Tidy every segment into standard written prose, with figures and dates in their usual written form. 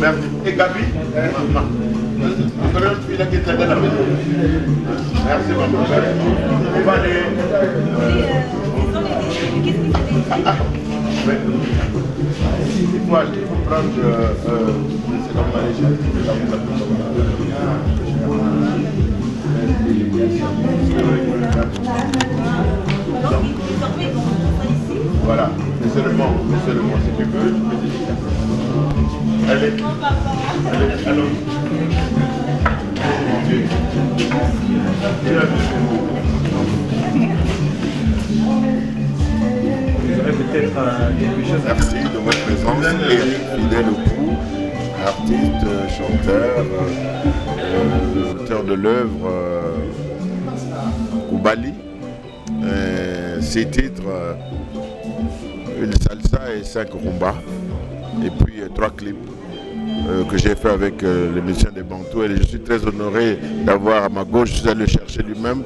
Merci. Et Gabi, merci beaucoup. On va aller. Dites-moi, il faut prendre. C'est comme voilà, c'est seulement si tu veux, tu peux dédicacer. Allez, allons. Mon Dieu. Vous aurez peut-être quelque chose. Merci de votre présence. Eric Fidèle Opoux, artiste, chanteur, auteur de l'œuvre Koubali. 6 titres, une salsa et 5 rumba. Et puis 3 clips que j'ai fait avec les musiciens des Bantous. Et je suis très honoré d'avoir à ma gauche, je suis allé chercher lui-même,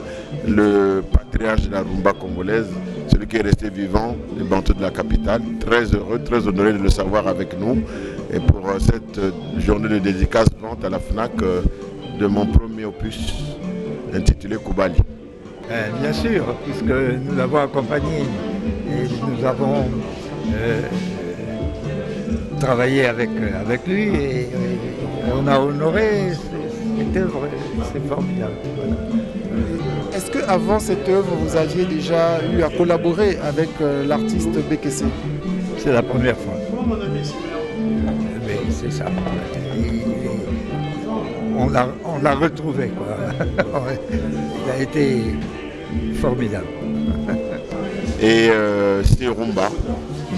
le patriarche de la rumba congolaise, celui qui est resté vivant, les Bantous de la capitale. Très heureux, très honoré de le savoir avec nous. Et pour cette journée de dédicace vente à la FNAC de mon premier opus intitulé Koubali. Bien sûr, puisque nous l'avons accompagné et nous avons travaillé avec lui et on a honoré cette œuvre, c'est formidable. Voilà. Est-ce qu'avant cette œuvre, vous aviez déjà eu à collaborer avec l'artiste Bekessé? C'est la première fois. Mais c'est ça. On l'a retrouvé, quoi. Il a été formidable. Et c'est rumba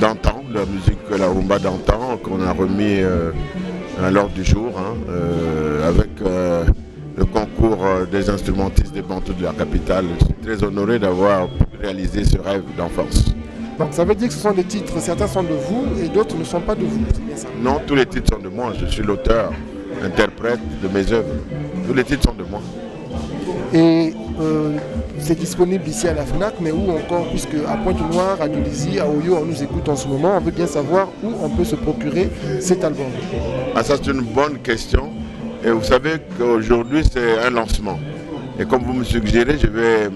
d'antan, la musique, la rumba d'antan qu'on a remis à l'ordre du jour avec le concours des instrumentistes des Bantous de la capitale. Je suis très honoré d'avoir réalisé ce rêve d'enfance. Donc ça veut dire que ce sont des titres, certains sont de vous et d'autres ne sont pas de vous, c'est bien ça? Non, tous les titres sont de moi, je suis l'auteur, interprète de mes œuvres. Tous les titres sont de moi. Et c'est disponible ici à la FNAC, mais où encore, puisque à Pointe-Noire, à Dolisie, à Oyo, on nous écoute en ce moment, on veut bien savoir où on peut se procurer cet album. Ah, ça c'est une bonne question. Et vous savez qu'aujourd'hui c'est un lancement. Et comme vous me suggérez, je vais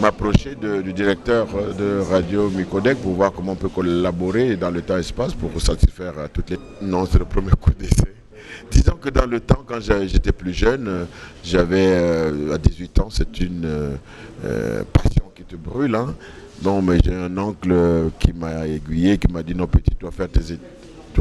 m'approcher du directeur de Radio Micodec pour voir comment on peut collaborer dans le temps et espace pour satisfaire toutes les... Non, c'est le premier coup d'essai. Disons que dans le temps, quand j'étais plus jeune, j'avais à 18 ans, c'est une passion qui te brûle. Hein. Donc, mais j'ai un oncle qui m'a aiguillé, qui m'a dit non petit, tu dois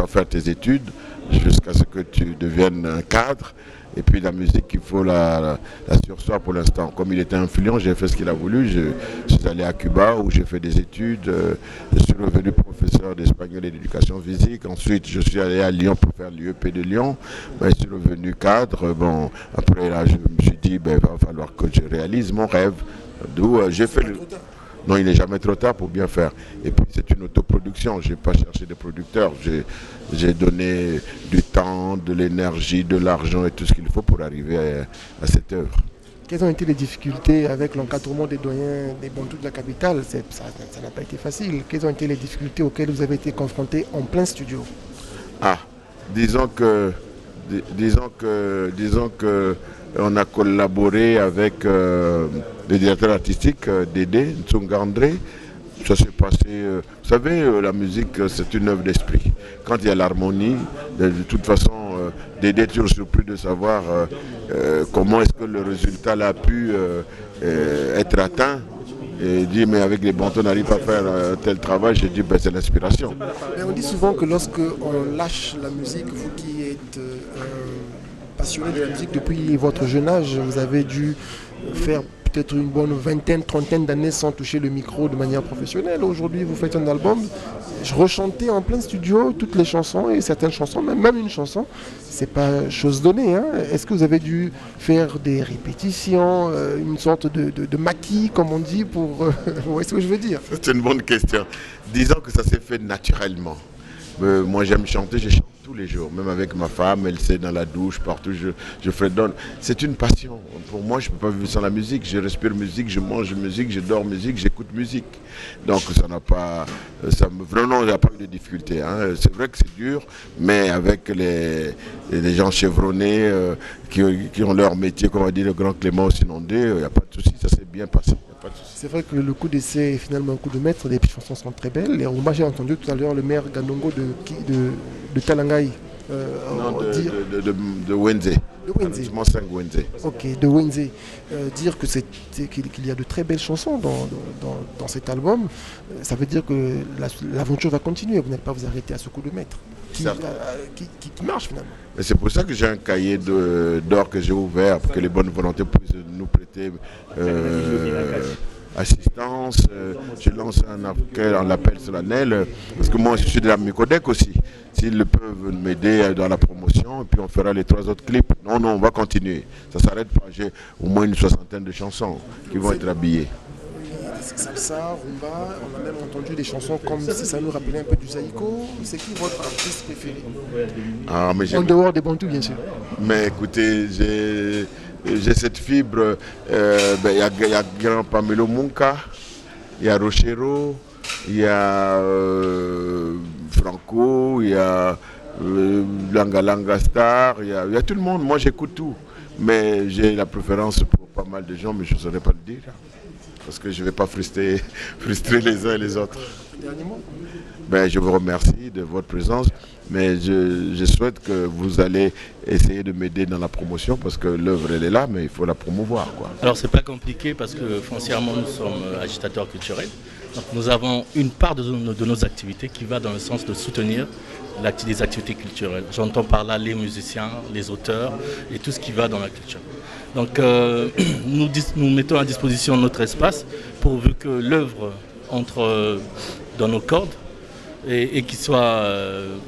faire tes études jusqu'à ce que tu deviennes un cadre. Et puis la musique, il faut la sursoir pour l'instant. Comme il était influent, j'ai fait ce qu'il a voulu. Je suis allé à Cuba où j'ai fait des études. Je suis revenu professeur d'espagnol et d'éducation physique. Ensuite, je suis allé à Lyon pour faire l'IEP de Lyon. Ben, je suis revenu cadre. Bon, après là, je me suis dit, il va falloir que je réalise mon rêve. D'où j'ai fait le... Non, il n'est jamais trop tard pour bien faire. Et puis c'est une autoproduction, je n'ai pas cherché de producteurs. J'ai donné du temps, de l'énergie, de l'argent et tout ce qu'il faut pour arriver à cette œuvre. Quelles ont été les difficultés avec l'encadrement des doyens des Bantous de la capitale? Ça n'a pas été facile. Quelles ont été les difficultés auxquelles vous avez été confrontés en plein studio? Ah, disons que on a collaboré avec le directeur artistique Dédé Ntsungandré. Ça s'est passé, vous savez, la musique c'est une œuvre d'esprit. Quand il y a l'harmonie, de toute façon, Dédé est toujours surpris de savoir comment est-ce que le résultat a pu être atteint. Et il dit, mais avec les Bantous, on n'arrive pas à faire tel travail. J'ai dit, c'est l'inspiration. Mais on dit souvent que lorsque on lâche la musique, vous qui êtes passionné de la musique depuis votre jeune âge. Vous avez dû faire peut-être une bonne vingtaine, trentaine d'années sans toucher le micro de manière professionnelle. Aujourd'hui, vous faites un album. Je rechantais en plein studio toutes les chansons et certaines chansons, même une chanson, c'est pas chose donnée. Hein. Est-ce que vous avez dû faire des répétitions, une sorte de maquis, comme on dit, pour... vous voyez ce que je veux dire? C'est une bonne question. Disons que ça s'est fait naturellement. Moi, j'aime chanter, je chante tous les jours. Même avec ma femme, elle sait, dans la douche, partout, je fredonne. C'est une passion. Pour moi, je ne peux pas vivre sans la musique. Je respire musique, je mange musique, je dors musique, j'écoute musique. Donc, ça n'a pas... vraiment, il n'y a pas eu de difficulté. Hein. C'est vrai que c'est dur, mais avec les gens chevronnés qui ont leur métier, comme on dit le grand Clément Sinondé, il n'y a pas de souci, ça s'est bien passé. C'est vrai que le coup d'essai est finalement un coup de maître, les chansons sont très belles. Et moi j'ai entendu tout à l'heure le maire Ganongo de Talangai dire... de Wenze. De Wenze. Ok, de Wenze. Dire qu'il y a de très belles chansons dans cet album, ça veut dire que l'aventure va continuer, vous n'allez pas vous arrêter à ce coup de maître. Qui marche finalement. Et c'est pour ça que j'ai un cahier d'or que j'ai ouvert pour que les bonnes volontés puissent nous prêter assistance. Je lance un appel solennel parce que moi je suis de la Micodec aussi. S'ils peuvent m'aider dans la promotion et puis on fera les 3 autres clips. Non, on va continuer. Ça ne s'arrête pas. J'ai au moins une 60aine de chansons qui vont être habillées. Salsa, rumba, on a même entendu des chansons comme si ça nous rappelait un peu du Zaïko. C'est qui votre artiste préféré? En dehors des Bantous, bien sûr. Mais écoutez, j'ai cette fibre. Il y a Grand Pamelo Munka, il y a Rochero, il y a Franco, il y a Langa Star, il y a tout le monde. Moi, j'écoute tout. Mais j'ai la préférence pour pas mal de gens, mais je ne saurais pas le dire. Parce que je ne vais pas frustrer les uns et les autres. Dernier mot. Je vous remercie de votre présence, mais je souhaite que vous allez essayer de m'aider dans la promotion parce que l'œuvre elle est là, mais il faut la promouvoir, quoi. Alors c'est pas compliqué parce que foncièrement nous sommes agitateurs culturels. Donc nous avons une part de nos activités qui va dans le sens de soutenir des activités culturelles. J'entends par là les musiciens, les auteurs et tout ce qui va dans la culture. Donc nous mettons à disposition notre espace pourvu que l'œuvre entre dans nos cordes et qu'il soit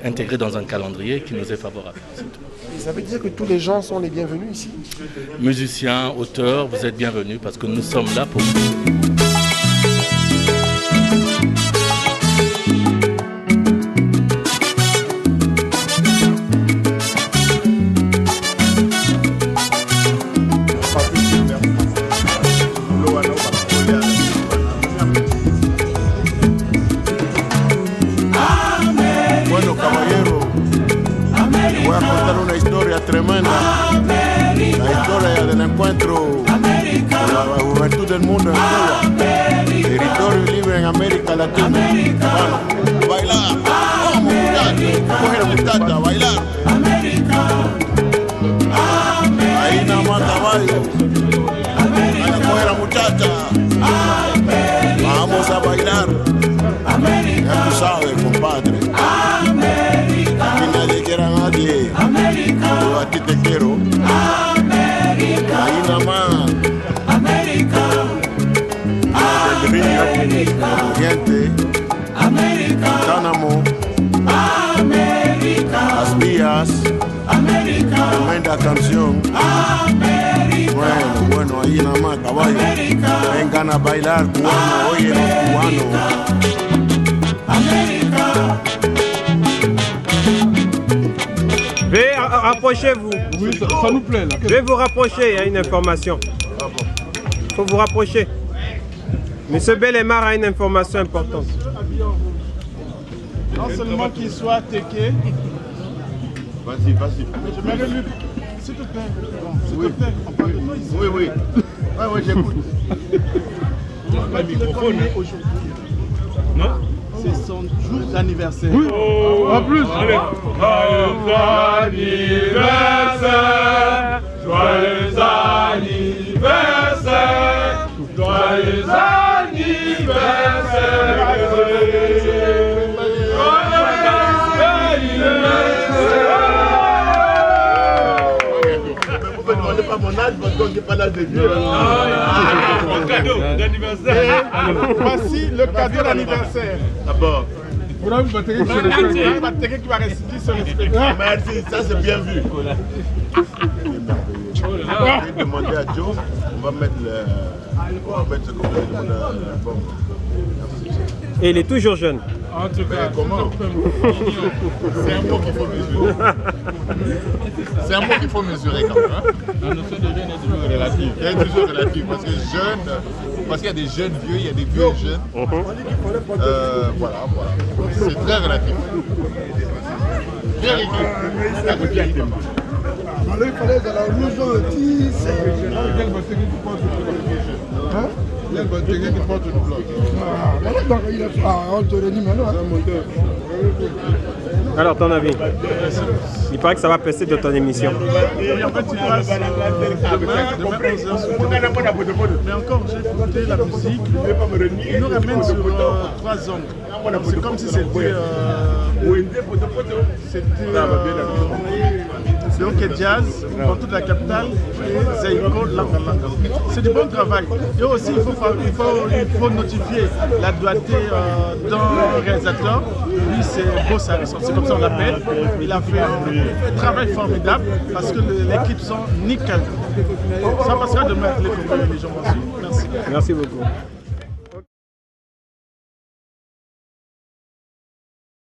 intégré dans un calendrier qui nous est favorable. Et ça veut dire que tous les gens sont les bienvenus ici? Musiciens, auteurs, vous êtes bienvenus parce que nous sommes là pour... Tremenda, la historia del encuentro de la juventud del mundo en Cuba, territorio libre en América Latina. Bueno, bailar, vamos muchachos, coger a muchacha a bailar. Ahí nada más caballo, van a coger a muchacha, vamos a bailar. Ya tú sabes, compadre, aquí nadie quiere a nadie. Yo a ti te quiero. América. Ahí nada más. América. Del río, Corriente, Guantánamo, Las Vías, tremenda canción. Bueno, ahí nada más, caballo. Vengan a bailar, cubano, oye los cubanos. Veuillez rapprochez-vous. Oui, ça nous plaît là. Veuillez vous rapprocher, il y a une information. Il faut vous rapprocher. Monsieur Bellemare a une information importante. Non seulement qu'il soit teké. Vas-y. Je vais lui. S'il te plaît. S'il te plaît. Oui. Ouais, j'écoute. Le microphone aujourd'hui. Non? C'est son jour d'anniversaire. Oui. En plus, allez. Joyeux anniversaire, joyeux anniversaire, joyeux anniversaire. peut demander pas mon âge parce qu'on n'est pas l'âge de vieux. Cadeau d'anniversaire. Voici le cadeau d'anniversaire. D'abord. Vous avez un batterie qui va réciter sur le spectacle. Merci, ça c'est bien vu. Je vais demander à Joe, on va mettre ce qu'on veut demander à l'album. Et il est toujours jeune. En tout cas, Comment? c'est un mot qu'il faut mesurer. C'est un mot qu'il faut mesurer quand même. Hein? La notion de jeune est toujours relative. Elle est toujours relative parce que jeune, parce qu'il y a des jeunes vieux, il y a des vieux jeunes. Voilà. C'est très relatif. Bien écrit. Il fallait dans la rouge aussi. Il y a une batterie qui porte le bloc. Donc il est pas, on te redit maintenant. Alors, ton avis? Il paraît que ça va passer de ton émission. Oui, en fait, il passe demain 11h sur Téléphone. Mais encore, j'ai écouté la musique. Il nous ramène sur 3 angles. C'est comme si c'était donc jazz dans toute la capitale et Zeiko Langa Langa. C'est du bon travail. Et aussi, il faut notifier la doigté d'un réalisateur. Lui, c'est Beau Sarison, c'est comme ça on l'appelle. Il a fait un travail formidable parce que l'équipe sont nickel. Ça passera demain les gens. Merci. Merci beaucoup.